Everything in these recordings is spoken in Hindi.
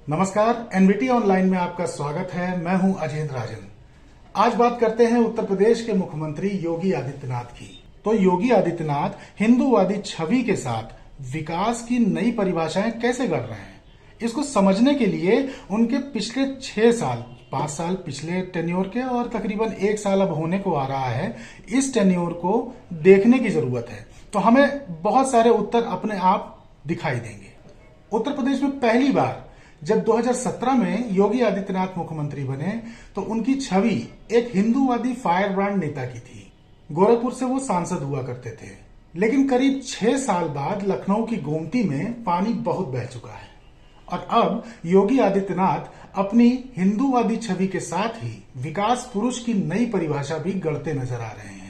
नमस्कार, एनबीटी ऑनलाइन में आपका स्वागत है। मैं हूं अजेंद्र राजन। आज बात करते हैं उत्तर प्रदेश के मुख्यमंत्री योगी आदित्यनाथ की। तो योगी आदित्यनाथ हिंदूवादी छवि के साथ विकास की नई परिभाषाएं कैसे गढ़ रहे हैं, इसको समझने के लिए उनके पिछले 6 साल, 5 साल पिछले टेन्योर के और तकरीबन 1 साल अब होने को आ रहा है, इस टेन्योर को देखने की जरूरत है। तो हमें बहुत सारे उत्तर अपने आप दिखाई देंगे। उत्तर प्रदेश में पहली बार जब 2017 में योगी आदित्यनाथ मुख्यमंत्री बने तो उनकी छवि एक हिंदूवादी फायरब्रांड नेता की थी। गोरखपुर से वो सांसद हुआ करते थे, लेकिन करीब 6 साल बाद लखनऊ की गोमती में पानी बहुत बह चुका है और अब योगी आदित्यनाथ अपनी हिंदूवादी छवि के साथ ही विकास पुरुष की नई परिभाषा भी गढ़ते नजर आ रहे हैं।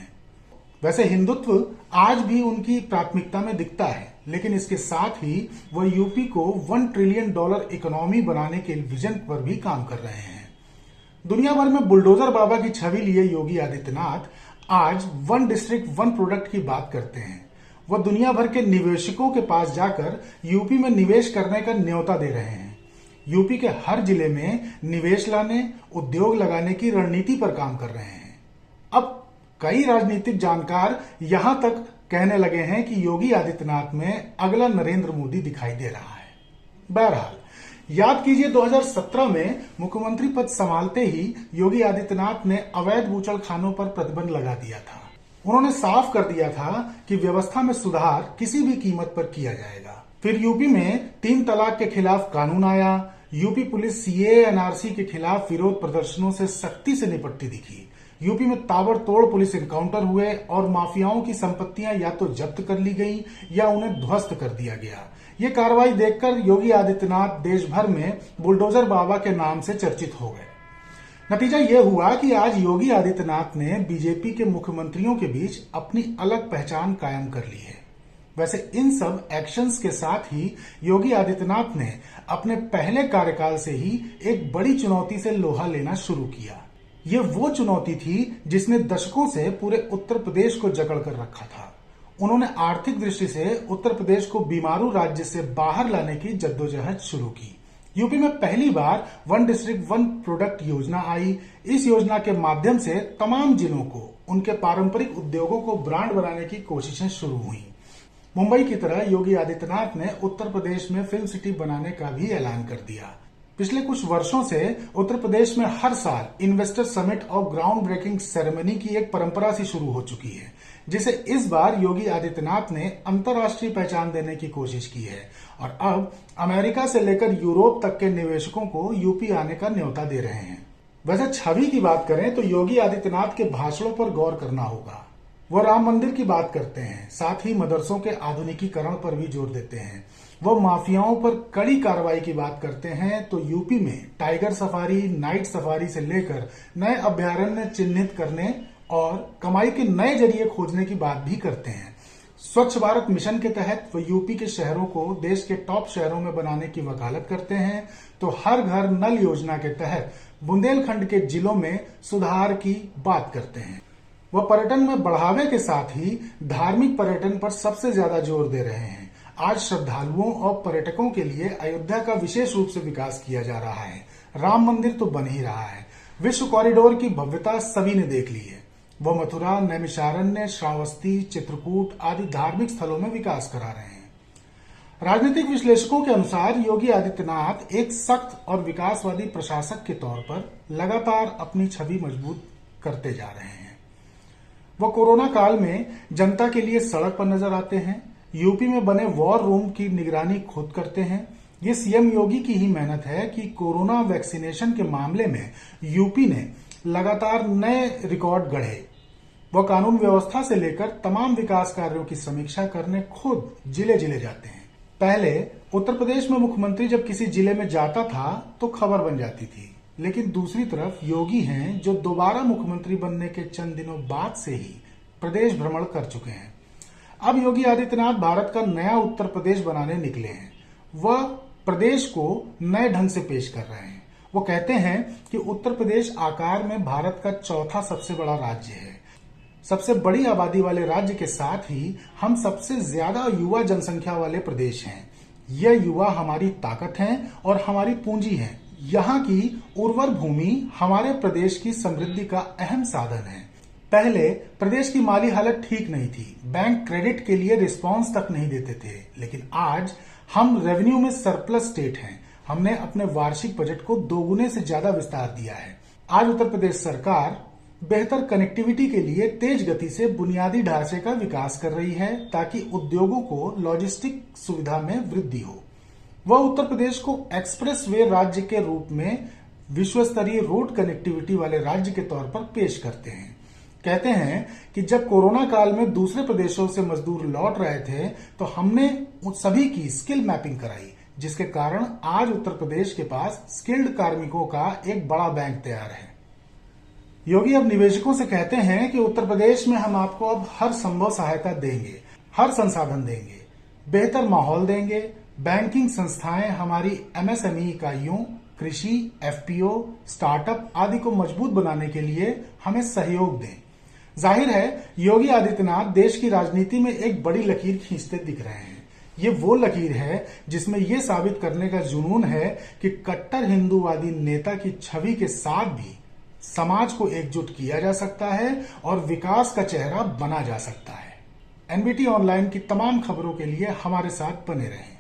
वैसे हिंदुत्व आज भी उनकी प्राथमिकता में दिखता है, लेकिन इसके साथ ही वह यूपी को $1 ट्रिलियन इकोनॉमी बनाने के विजन पर भी काम कर रहे हैं। दुनिया भर में बुलडोजर बाबा की छवि लिए योगी आदित्यनाथ आज 1 डिस्ट्रिक्ट 1 प्रोडक्ट की बात करते हैं। वह दुनिया भर के निवेशकों के पास जाकर यूपी में निवेश करने का न्योता दे रहे हैं। यूपी के हर जिले में निवेश लाने, उद्योग लगाने की रणनीति पर काम कर रहे हैं। अब कई राजनीतिक जानकार यहां तक कहने लगे हैं कि योगी आदित्यनाथ में अगला नरेंद्र मोदी दिखाई दे रहा है। बहरहाल, याद कीजिए 2017 में मुख्यमंत्री पद संभालते ही योगी आदित्यनाथ ने अवैध बूचड़खानों पर प्रतिबंध लगा दिया था। उन्होंने साफ कर दिया था कि व्यवस्था में सुधार किसी भी कीमत पर किया जाएगा। फिर यूपी में 3 तलाक के खिलाफ कानून आया। यूपी पुलिस सीएए एनआरसी के खिलाफ विरोध प्रदर्शनों से सख्ती से निपटती दिखी। यूपी में ताबड़तोड़ पुलिस एनकाउंटर हुए और माफियाओं की संपत्तियां या तो जब्त कर ली गई या उन्हें ध्वस्त कर दिया गया। ये कार्रवाई देखकर योगी आदित्यनाथ देश भर में बुलडोजर बाबा के नाम से चर्चित हो गए। नतीजा ये हुआ कि आज योगी आदित्यनाथ ने बीजेपी के मुख्यमंत्रियों के बीच अपनी अलग पहचान कायम कर ली है। वैसे इन सब एक्शंस के साथ ही योगी आदित्यनाथ ने अपने पहले कार्यकाल से ही एक बड़ी चुनौती से लोहा लेना शुरू किया। ये वो चुनौती थी जिसने दशकों से पूरे उत्तर प्रदेश को जकड़ कर रखा था। उन्होंने आर्थिक दृष्टि से उत्तर प्रदेश को बीमारू राज्य से बाहर लाने की जद्दोजहद शुरू की। यूपी में पहली बार 1 डिस्ट्रिक्ट 1 प्रोडक्ट योजना आई। इस योजना के माध्यम से तमाम जिलों को उनके पारंपरिक उद्योगों को ब्रांड बनाने की कोशिशें शुरू हुई। मुंबई की तरह योगी आदित्यनाथ ने उत्तर प्रदेश में फिल्म सिटी बनाने का भी ऐलान कर दिया। पिछले कुछ वर्षों से उत्तर प्रदेश में हर साल इन्वेस्टर समिट और ग्राउंड ब्रेकिंग सेरेमनी की एक परंपरा सी शुरू हो चुकी है, जिसे इस बार योगी आदित्यनाथ ने अंतर्राष्ट्रीय पहचान देने की कोशिश की है और अब अमेरिका से लेकर यूरोप तक के निवेशकों को यूपी आने का न्योता दे रहे हैं। वैसे छवि की बात करें तो योगी आदित्यनाथ के भाषणों पर गौर करना होगा। वह राम मंदिर की बात करते हैं, साथ ही मदरसों के आधुनिकीकरण पर भी जोर देते हैं। वह माफियाओं पर कड़ी कार्रवाई की बात करते हैं तो यूपी में टाइगर सफारी, नाइट सफारी से लेकर नए अभ्यारण्य चिन्हित करने और कमाई के नए जरिए खोजने की बात भी करते हैं। स्वच्छ भारत मिशन के तहत वह यूपी के शहरों को देश के टॉप शहरों में बनाने की वकालत करते हैं तो हर घर नल योजना के तहत बुंदेलखंड के जिलों में सुधार की बात करते हैं। वह पर्यटन में बढ़ावे के साथ ही धार्मिक पर्यटन पर सबसे ज्यादा जोर दे रहे हैं। आज श्रद्धालुओं और पर्यटकों के लिए अयोध्या का विशेष रूप से विकास किया जा रहा है। राम मंदिर तो बन ही रहा है। विश्व कॉरिडोर की भव्यता सभी ने देख ली है। वह मथुरा, नैमिषारण्य, श्रावस्ती, चित्रकूट आदि धार्मिक स्थलों में विकास करा रहे हैं। राजनीतिक विश्लेषकों के अनुसार योगी आदित्यनाथ एक सख्त और विकासवादी प्रशासक के तौर पर लगातार अपनी छवि मजबूत करते जा रहे हैं। वह कोरोना काल में जनता के लिए सड़क पर नजर आते हैं। यूपी में बने वॉर रूम की निगरानी खुद करते हैं। ये सीएम योगी की ही मेहनत है कि कोरोना वैक्सीनेशन के मामले में यूपी ने लगातार नए रिकॉर्ड गढ़े। वह कानून व्यवस्था से लेकर तमाम विकास कार्यों की समीक्षा करने खुद जिले जिले जाते हैं। पहले उत्तर प्रदेश में मुख्यमंत्री जब किसी जिले में जाता था तो खबर बन जाती थी, लेकिन दूसरी तरफ योगी हैं जो दोबारा मुख्यमंत्री बनने के चंद दिनों बाद से ही प्रदेश भ्रमण कर चुके हैं। अब योगी आदित्यनाथ भारत का नया उत्तर प्रदेश बनाने निकले हैं। वह प्रदेश को नए ढंग से पेश कर रहे हैं। वो कहते हैं कि उत्तर प्रदेश आकार में भारत का 4था सबसे बड़ा राज्य है। सबसे बड़ी आबादी वाले राज्य के साथ ही हम सबसे ज्यादा युवा जनसंख्या वाले प्रदेश हैं। यह युवा हमारी ताकत हैं और हमारी पूंजी हैं। यहाँ की उर्वर भूमि हमारे प्रदेश की समृद्धि का अहम साधन है। पहले प्रदेश की माली हालत ठीक नहीं थी, बैंक क्रेडिट के लिए रिस्पांस तक नहीं देते थे, लेकिन आज हम रेवेन्यू में सरप्लस स्टेट हैं। हमने अपने वार्षिक बजट को दोगुने से ज्यादा विस्तार दिया है। आज उत्तर प्रदेश सरकार बेहतर कनेक्टिविटी के लिए तेज गति से बुनियादी ढांचे का विकास कर रही है ताकि उद्योगों को लॉजिस्टिक सुविधा में वृद्धि हो। वह उत्तर प्रदेश को एक्सप्रेस वे राज्य के रूप में विश्व स्तरीय रोड कनेक्टिविटी वाले राज्य के तौर पर पेश करते हैं। कहते हैं कि जब कोरोना काल में दूसरे प्रदेशों से मजदूर लौट रहे थे तो हमने उन सभी की स्किल मैपिंग कराई, जिसके कारण आज उत्तर प्रदेश के पास स्किल्ड कार्मिकों का एक बड़ा बैंक तैयार है। योगी अब निवेशकों से कहते हैं कि उत्तर प्रदेश में हम आपको अब हर संभव सहायता देंगे, हर संसाधन देंगे, बेहतर माहौल देंगे। बैंकिंग संस्थाएं हमारी एमएसएमई इकाइयों, कृषि, एफपीओ, स्टार्टअप आदि को मजबूत बनाने के लिए हमें सहयोग दें। जाहिर है योगी आदित्यनाथ देश की राजनीति में एक बड़ी लकीर खींचते दिख रहे हैं। ये वो लकीर है जिसमें यह साबित करने का जुनून है कि कट्टर हिंदूवादी नेता की छवि के साथ भी समाज को एकजुट किया जा सकता है और विकास का चेहरा बना जा सकता है। एनबीटी ऑनलाइन की तमाम खबरों के लिए हमारे साथ बने रहें।